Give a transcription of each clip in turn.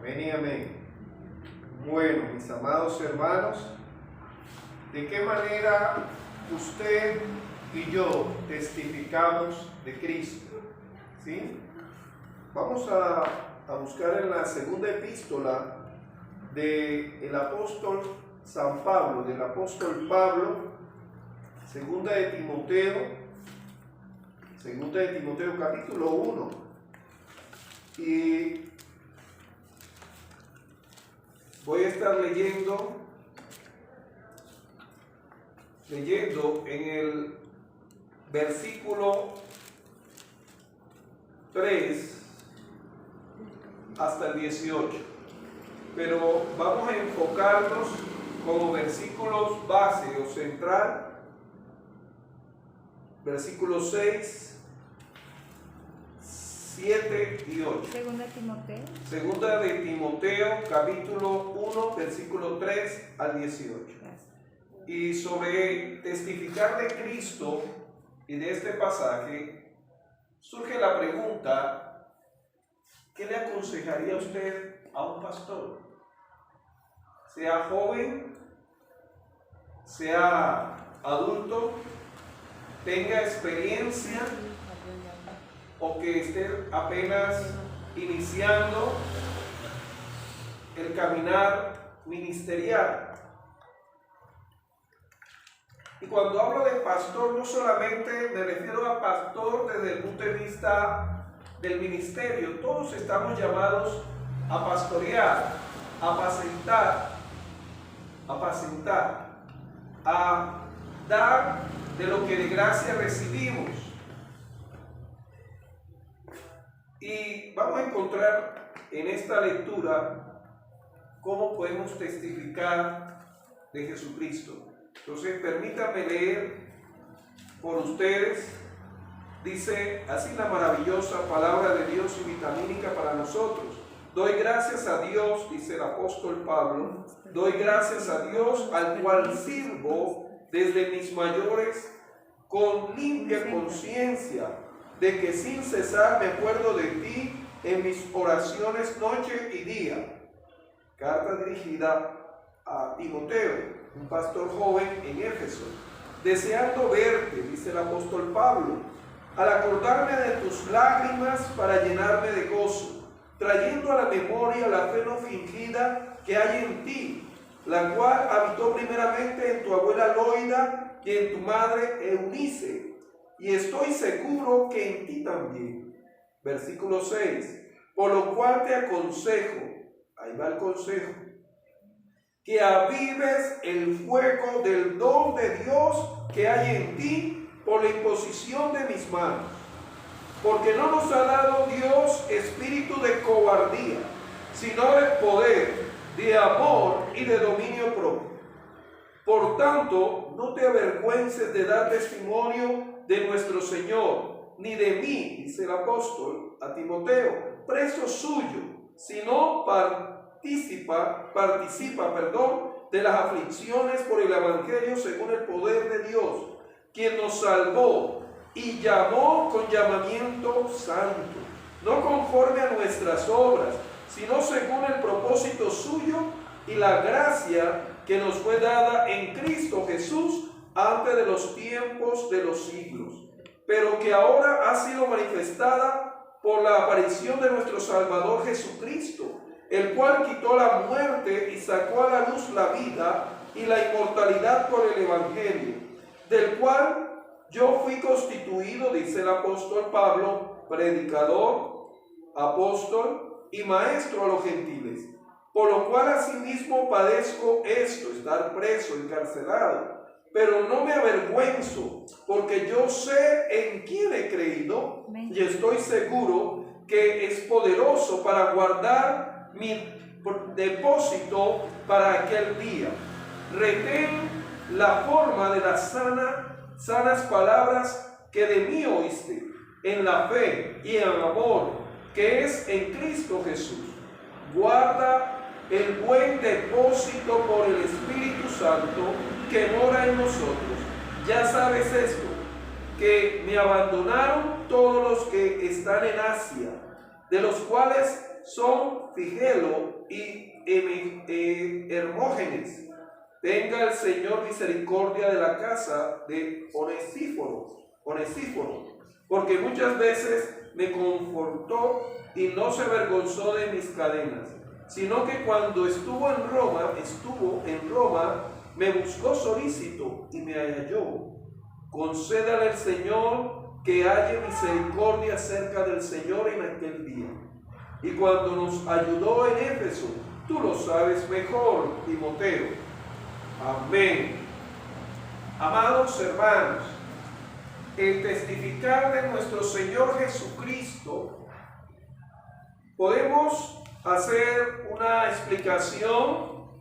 Amén y amén. Bueno, mis amados hermanos, ¿de qué manera usted y yo testificamos de Cristo? ¿Sí? Vamos a buscar en la segunda epístola del apóstol San Pablo, del apóstol Pablo, segunda de Timoteo capítulo 1. Y voy a estar leyendo en el versículo 3 hasta el 18, pero vamos a enfocarnos como versículos base o central, versículos 6, 7 y 8. Segunda de Timoteo, capítulo 1, versículo 3 al 18. Y sobre testificar de Cristo y de este pasaje, surge la pregunta: ¿qué le aconsejaría usted a un pastor? Sea joven, sea adulto, tenga experiencia o que esté apenas iniciando el caminar ministerial. Y cuando hablo de pastor, no solamente me refiero a pastor desde el punto de vista del ministerio. Todos estamos llamados a pastorear, a apacentar, a dar de lo que de gracia recibimos. Y vamos a encontrar en esta lectura cómo podemos testificar de Jesucristo. Entonces, permítanme leer por ustedes. Dice así la maravillosa palabra de Dios y vitamínica para nosotros. Doy gracias a Dios, dice el apóstol Pablo, doy gracias a Dios al cual sirvo desde mis mayores con limpia conciencia, de que sin cesar me acuerdo de ti en mis oraciones noche y día. Carta dirigida a Timoteo, un pastor joven en Éfeso. Deseando verte, dice el apóstol Pablo, al acordarme de tus lágrimas para llenarme de gozo, trayendo a la memoria la fe no fingida que hay en ti, la cual habitó primeramente en tu abuela Loida y en tu madre Eunice, y estoy seguro que en ti también. Versículo 6. Por lo cual te aconsejo, ahí va el consejo, que avives el fuego del don de Dios que hay en ti por la imposición de mis manos. Porque no nos ha dado Dios espíritu de cobardía, sino de poder, de amor y de dominio propio. Por tanto, no te avergüences de dar testimonio de nuestro Señor, ni de mí, dice el apóstol a Timoteo, preso suyo, sino participa, de las aflicciones por el evangelio según el poder de Dios, quien nos salvó y llamó con llamamiento santo, no conforme a nuestras obras, sino según el propósito suyo y la gracia que nos fue dada en Cristo Jesús antes de los tiempos de los siglos, pero que ahora ha sido manifestada por la aparición de nuestro Salvador Jesucristo, el cual quitó la muerte y sacó a la luz la vida y la inmortalidad por el evangelio, del cual yo fui constituido, dice el apóstol Pablo, predicador, apóstol y maestro a los gentiles, por lo cual asimismo padezco esto, estar preso, encarcelado, pero no me avergüenzo, porque yo sé en quién he creído y estoy seguro que es poderoso para guardar mi depósito para aquel día. Retén la forma de las sanas palabras que de mí oíste, en la fe y en amor que es en Cristo Jesús. Guarda el buen depósito por el Espíritu Santo que mora en nosotros. Ya sabes esto, que me abandonaron todos los que están en Asia, de los cuales son Figelo y Hermógenes. Tenga el Señor misericordia de la casa de Onesíforo, porque muchas veces me confortó y no se avergonzó de mis cadenas, sino que cuando estuvo en Roma, me buscó solícito y me halló. Concédale el Señor que haya misericordia cerca del Señor en aquel día. Y cuando nos ayudó en Éfeso, tú lo sabes mejor, Timoteo. Amén. Amados hermanos, el testificar de nuestro Señor Jesucristo, podemos hacer una explicación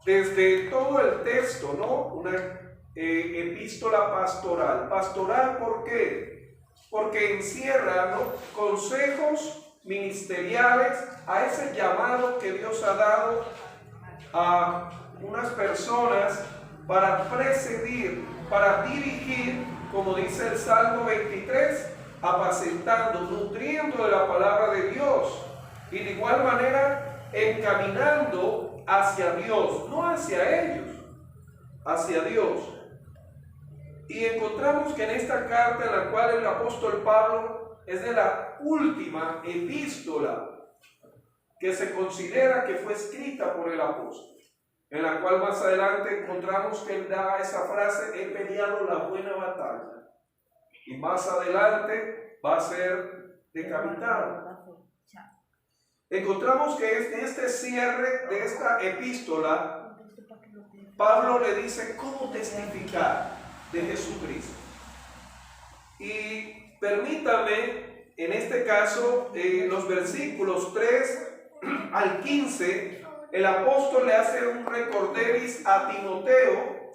desde todo el texto, ¿no? Una epístola pastoral. Pastoral, ¿por qué? Porque encierra, ¿no?, consejos ministeriales a ese llamado que Dios ha dado a unas personas para presidir, para dirigir, como dice el Salmo 23, apacentando, nutriendo de la palabra de Dios, y de igual manera encaminando hacia Dios, no hacia ellos, hacia Dios. Y encontramos que en esta carta, en la cual el apóstol Pablo es de la última epístola que se considera que fue escrita por el apóstol, en la cual más adelante encontramos que él da esa frase: he peleado la buena batalla, y más adelante va a ser decapitado. Encontramos que en este cierre de esta epístola, Pablo le dice cómo testificar de Jesucristo. Y permítame, en este caso, los versículos 3 al 15, el apóstol le hace un recorderis a Timoteo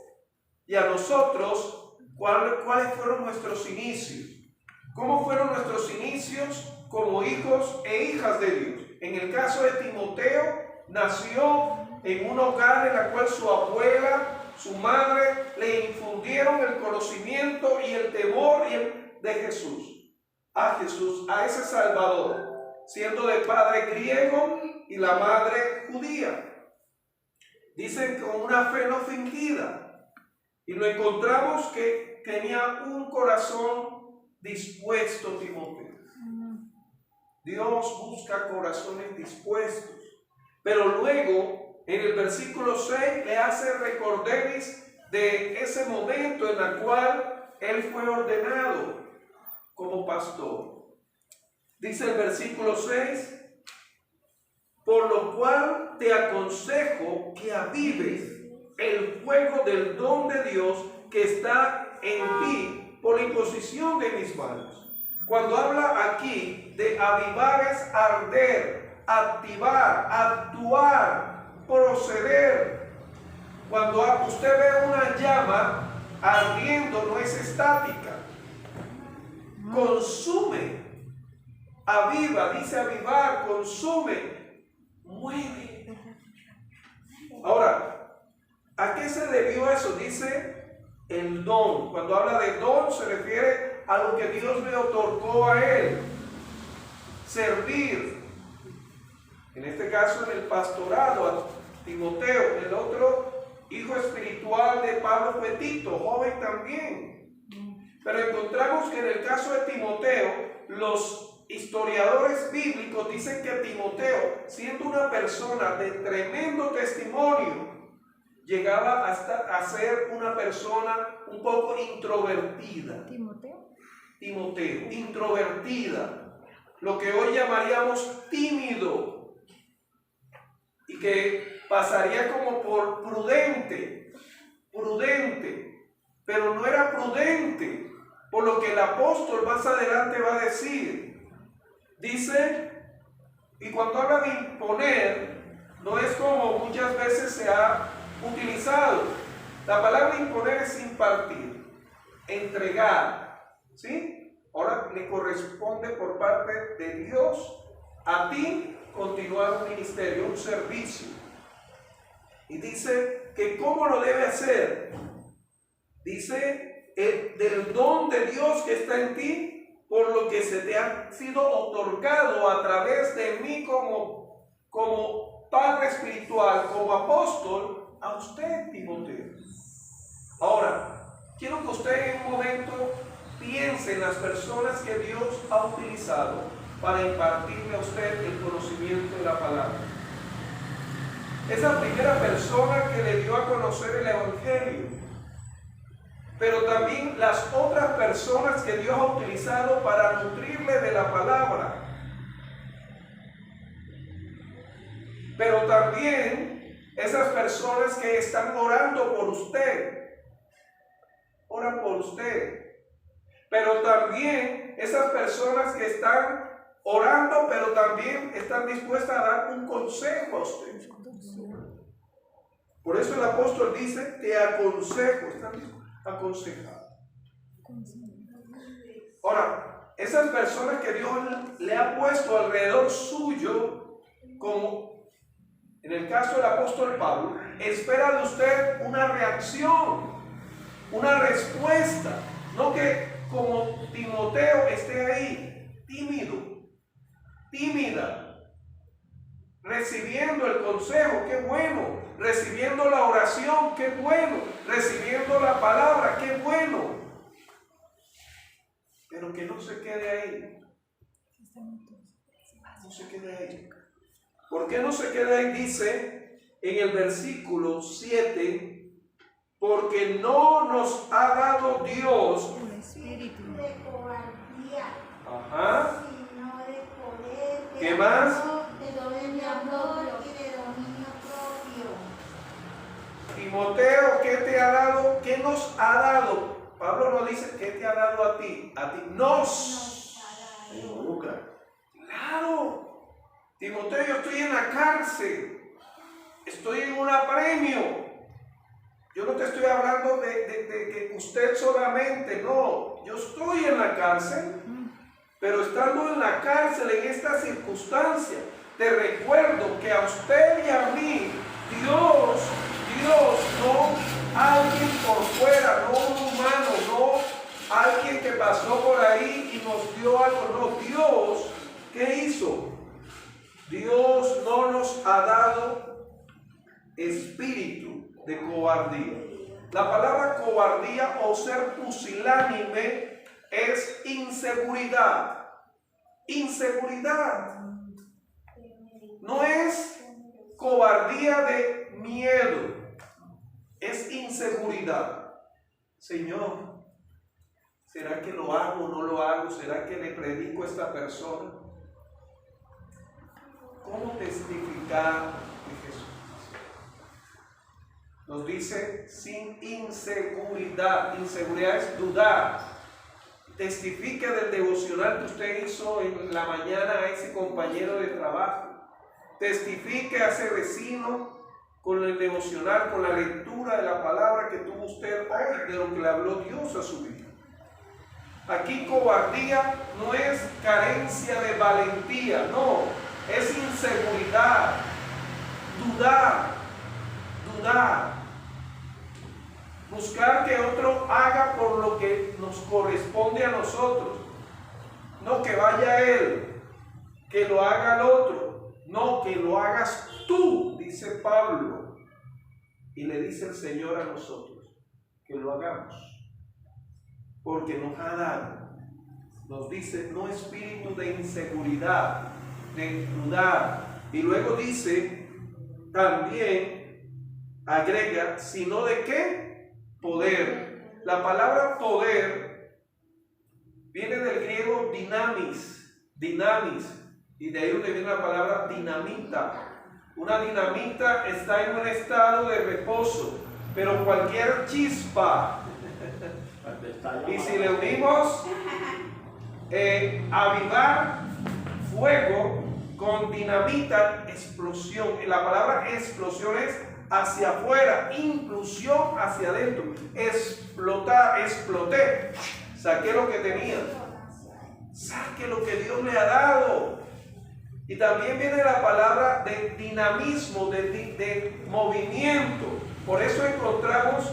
y a nosotros cuáles fueron nuestros inicios. ¿Cómo fueron nuestros inicios como hijos e hijas de Dios? En el caso de Timoteo, nació en un hogar en el cual su abuela, su madre, le infundieron el conocimiento y el temor de Jesús, a ese Salvador, siendo de padre griego y la madre judía. Dicen con una fe no fingida. Y lo encontramos que tenía un corazón dispuesto, Timoteo. Dios busca corazones dispuestos. Pero luego, en el versículo 6, le hace recorderis de ese momento en el cual él fue ordenado como pastor. Dice el versículo 6: por lo cual te aconsejo que avives el fuego del don de Dios que está en ti por la imposición de mis manos. Cuando habla aquí de avivar, es arder, activar, actuar, proceder. Cuando usted ve una llama ardiendo, no es estática, consume. Aviva, dice avivar, consume, mueve. Ahora, ¿a qué se debió eso? Dice el don. Cuando habla de don, se refiere a lo que Dios le otorgó a él. Servir. En este caso, en el pastorado, a Timoteo. El otro hijo espiritual de Pablo fue Tito, joven también. Pero encontramos que en el caso de Timoteo, los historiadores bíblicos dicen que Timoteo, siendo una persona de tremendo testimonio, llegaba hasta a ser una persona un poco introvertida. Timoteo, introvertida, lo que hoy llamaríamos tímido, y que pasaría como por prudente, pero no era prudente, por lo que el apóstol más adelante va a decir. Dice, y cuando habla de imponer, no es como muchas veces se ha utilizado. La palabra imponer es impartir, entregar, ¿sí? Ahora le corresponde por parte de Dios a ti continuar un ministerio, un servicio. Y dice que ¿cómo lo debe hacer? Dice, del don de Dios que está en ti por lo que se te ha sido otorgado a través de mí como padre espiritual, como apóstol, a usted, Timoteo. Ahora, quiero que usted en un momento piense en las personas que Dios ha utilizado para impartirle a usted el conocimiento de la palabra. Esa primera persona que le dio a conocer el Evangelio, pero también las otras personas que Dios ha utilizado para nutrirle de la palabra. Pero también esas personas que están orando por usted, oran por usted. Pero también esas personas que están orando, pero también están dispuestas a dar un consejo a usted. Por eso el apóstol dice, te aconsejo, están aconsejados. Ahora, esas personas que Dios le ha puesto alrededor suyo, como en el caso del apóstol Pablo, espera de usted una reacción, una respuesta, no que como Timoteo esté ahí, tímido, tímida, recibiendo el consejo, qué bueno, recibiendo la oración, qué bueno, recibiendo la palabra, qué bueno, pero que no se quede ahí, no se quede ahí. ¿Por qué no se queda ahí? Dice en el versículo 7, porque no nos ha dado Dios un espíritu de cobardía, ajá, sino de poder, de ¿qué más? amor, de amor y de dominio propio. Timoteo, ¿qué te ha dado? ¿Qué nos ha dado? Pablo no dice ¿qué te ha dado a ti? A ti nos involucra. Claro. Timoteo, yo estoy en la cárcel, estoy en un apremio. Yo no te estoy hablando de que usted solamente, no. Yo estoy en la cárcel, pero estando en la cárcel en esta circunstancia, te recuerdo que a usted y a mí, Dios, no alguien por fuera, no un humano, no alguien que pasó por ahí y nos dio algo, no. Dios, ¿qué hizo? Dios no nos ha dado espíritu de cobardía. La palabra cobardía o ser pusilánime es inseguridad. Inseguridad. No es cobardía de miedo, es inseguridad. Señor, ¿será que lo hago o no lo hago? ¿Será que le predico a esta persona? ¿Cómo testificar de Jesús? Nos dice sin inseguridad. Inseguridad es dudar. Testifique del devocional que usted hizo en la mañana a ese compañero de trabajo. Testifique a ese vecino con el devocional, con la lectura de la palabra que tuvo usted hoy, de lo que le habló Dios a su vida. Aquí cobardía no es carencia de valentía, no, es inseguridad, dudar, buscar que otro haga por lo que nos corresponde a nosotros, no que vaya él, que lo haga el otro, no, que lo hagas tú, dice Pablo, y le dice el Señor a nosotros, que lo hagamos, porque nos ha dado, nos dice, no espíritu de inseguridad, de dudar, y luego dice, también agrega, sino de qué? Poder. La palabra poder viene del griego dinamis, y de ahí donde viene la palabra dinamita. Una dinamita está en un estado de reposo, pero cualquier chispa, y si le unimos avivar fuego con dinamita, explosión. La palabra explosión es hacia afuera, inclusión hacia adentro. Explotar, exploté, saqué lo que tenía, saque lo que Dios le ha dado. Y también viene la palabra de dinamismo, de movimiento. Por eso encontramos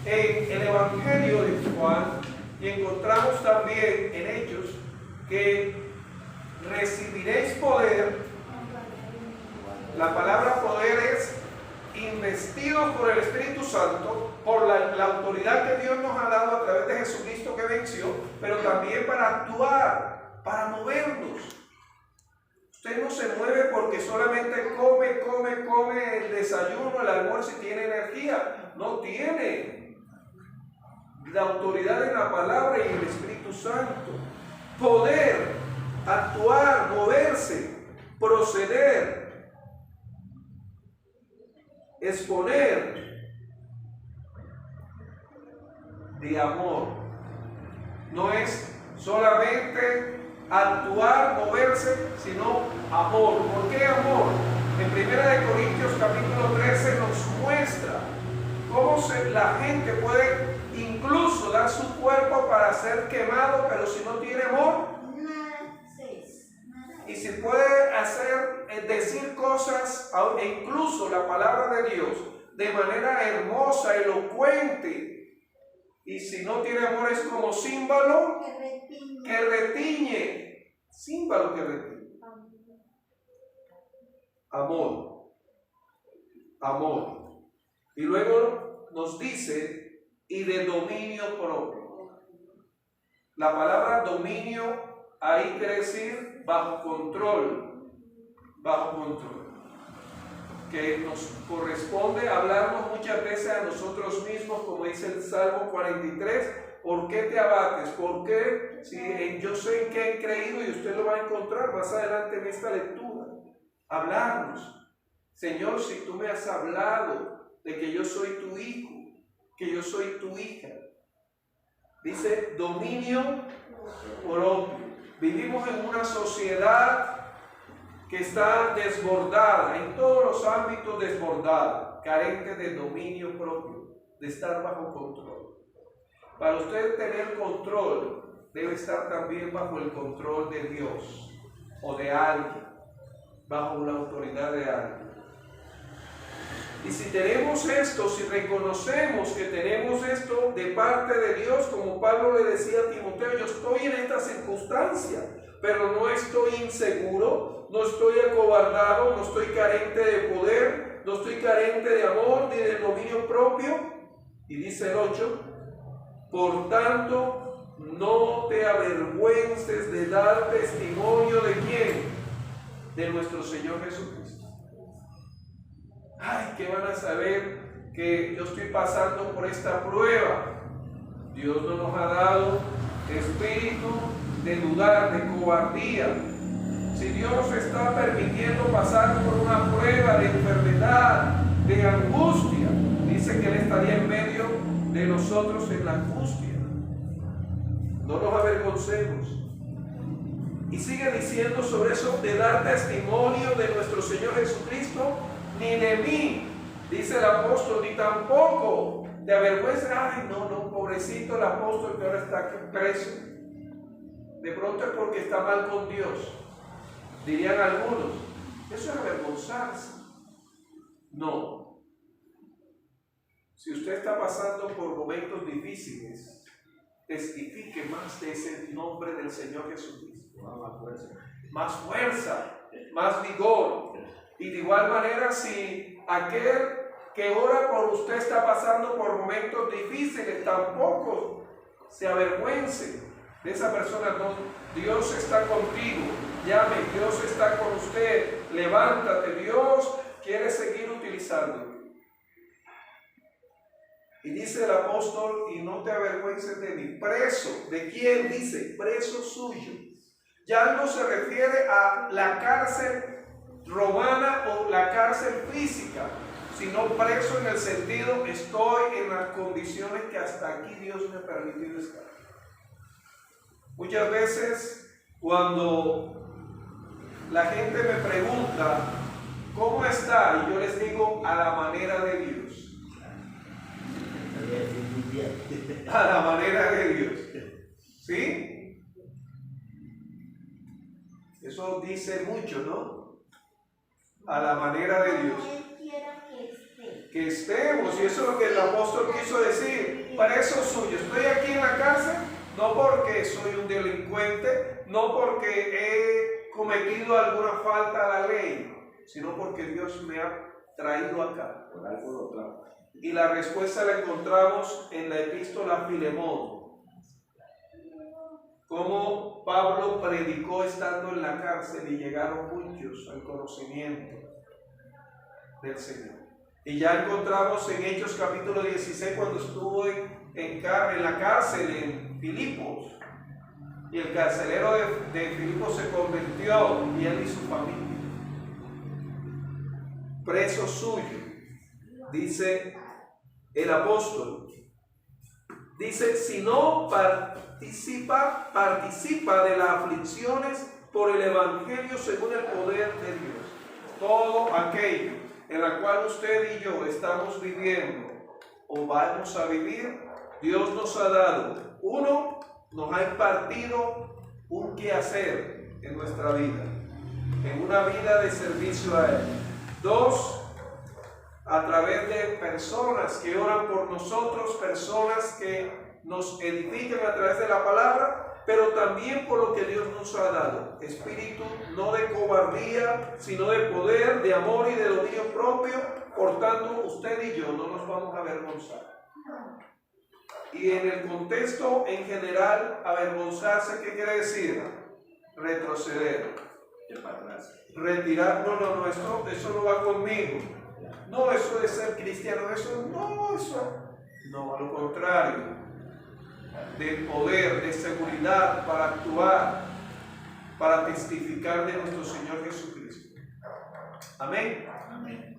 en el Evangelio de Juan y encontramos también en Hechos que recibiréis poder. La palabra poder es investidos por el Espíritu Santo, por la autoridad que Dios nos ha dado a través de Jesucristo que venció, pero también para actuar, para movernos. Usted no se mueve porque solamente come el desayuno, el almuerzo y tiene energía. No tiene la autoridad en la palabra y en el Espíritu Santo. Poder, actuar, moverse, proceder, exponer de amor. No es solamente actuar, moverse, sino amor. ¿Por qué amor? En 1 Corintios capítulo 13 nos muestra cómo la gente puede incluso dar su cuerpo para ser quemado, pero si no tiene amor, y si puede decir cosas, e incluso la palabra de Dios, de manera hermosa, elocuente, y si no tiene amor es como címbalo que retiñe. Címbalo que retiñe. Amor. Amor. Y luego nos dice, y de dominio propio. La palabra dominio ahí quiere decir bajo control. Bajo control. Que nos corresponde hablarnos muchas veces a nosotros mismos, como dice el Salmo 43, ¿por qué te abates? ¿Por qué? Si yo sé en qué he creído, y usted lo va a encontrar más adelante en esta lectura. Hablarnos. Señor, si tú me has hablado de que yo soy tu hijo, que yo soy tu hija. Dice dominio propio. Vivimos en una sociedad que está desbordada, en todos los ámbitos desbordada, carente de dominio propio, de estar bajo control. Para usted tener control, debe estar también bajo el control de Dios o de alguien, bajo la autoridad de alguien. Y si tenemos esto, si reconocemos que tenemos esto de parte de Dios, como Pablo le decía a Timoteo, yo estoy en esta circunstancia, pero no estoy inseguro, no estoy acobardado, no estoy carente de poder, no estoy carente de amor ni de dominio propio. Y dice el 8, por tanto, no te avergüences de dar testimonio de quién, de nuestro Señor Jesucristo. Ay, ¿qué van a saber que yo estoy pasando por esta prueba? Dios no nos ha dado espíritu de dudar, de cobardía. Si Dios está permitiendo pasar por una prueba de enfermedad, de angustia, dice que Él estaría en medio de nosotros en la angustia. No nos avergoncemos. Y sigue diciendo sobre eso de dar testimonio de nuestro Señor Jesucristo, ni de mí, dice el apóstol, ni tampoco de avergüenza. Ay, no, pobrecito el apóstol que ahora está aquí preso. De pronto es porque está mal con Dios, dirían algunos. Eso es avergonzarse. No. Si usted está pasando por momentos difíciles, testifique más de ese nombre del Señor Jesucristo. Más fuerza, más vigor. Y de igual manera, si aquel que ora por usted está pasando por momentos difíciles, tampoco se avergüence de esa persona. No, Dios está contigo. Llame, Dios está con usted. Levántate, Dios quiere seguir utilizando. Y dice el apóstol, y no te avergüences de mí. Preso, ¿de quién? Dice, preso suyo. Ya no se refiere a la cárcel romana o la cárcel física, sino preso en el sentido, estoy en las condiciones que hasta aquí Dios me ha permitido estar. Muchas veces cuando la gente me pregunta ¿cómo está? Y yo les digo, a la manera de Dios. A la manera de Dios. ¿Sí? Eso dice mucho, ¿no? A la manera de Dios. Que estemos, y eso es lo que el apóstol quiso decir. Preso suyo, estoy aquí en la cárcel, no porque soy un delincuente, no porque he cometido alguna falta a la ley, sino porque Dios me ha traído acá. Por algo lo trajo. Y la respuesta la encontramos en la epístola a Filemón. Cómo Pablo predicó estando en la cárcel y llegaron muchos al conocimiento del Señor. Y ya encontramos en Hechos capítulo 16 cuando estuvo en la cárcel en Filipos. Y el carcelero de Filipos se convirtió, y él y su familia. Preso suyo, dice el apóstol. Dice, si no participa de las aflicciones por el Evangelio según el poder de Dios. Todo aquello en la cual usted y yo estamos viviendo o vamos a vivir, Dios nos ha dado. Uno, nos ha impartido un quehacer en nuestra vida, en una vida de servicio a Él. Dos, a través de personas que oran por nosotros, personas que nos edifican a través de la palabra, pero también por lo que Dios nos ha dado, espíritu no de cobardía, sino de poder, de amor y de dominio propio. Por tanto, usted y yo no nos vamos a avergonzar. Y en el contexto en general, avergonzarse, ¿qué quiere decir? Retroceder, retirar. No, eso no va conmigo. No, eso de ser cristiano, eso, no, a lo contrario, de poder, de seguridad para actuar, para testificar de nuestro Señor Jesucristo. Amén. Amén.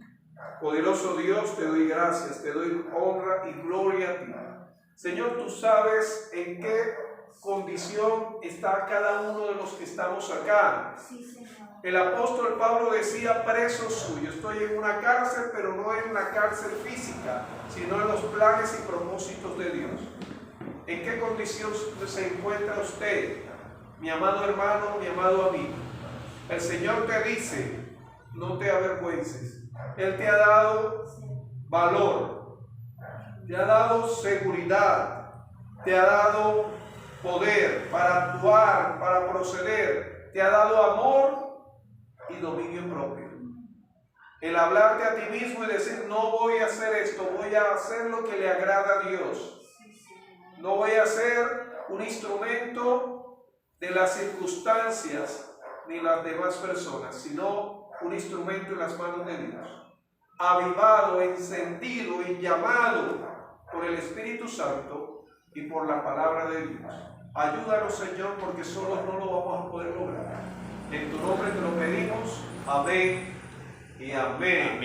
Poderoso Dios, te doy gracias, te doy honra y gloria a ti. Señor, tú sabes en qué condición está cada uno de los que estamos acá. Sí, Señor. El apóstol Pablo decía, preso suyo, estoy en una cárcel, pero no en una cárcel física, sino en los planes y propósitos de Dios. ¿En qué condición se encuentra usted, mi amado hermano, mi amado amigo? El Señor te dice, no te avergüences. Él te ha dado valor, te ha dado seguridad, te ha dado poder para actuar, para proceder, te ha dado amor y dominio propio. El hablarte a ti mismo y decir, no voy a hacer esto, voy a hacer lo que le agrada a Dios. No voy a ser un instrumento de las circunstancias ni las demás personas, sino un instrumento en las manos de Dios. Avivado, encendido y llamado por el Espíritu Santo y por la palabra de Dios. Ayúdanos, Señor, porque solos no lo vamos a poder lograr. En tu nombre te lo pedimos. Amén y amén.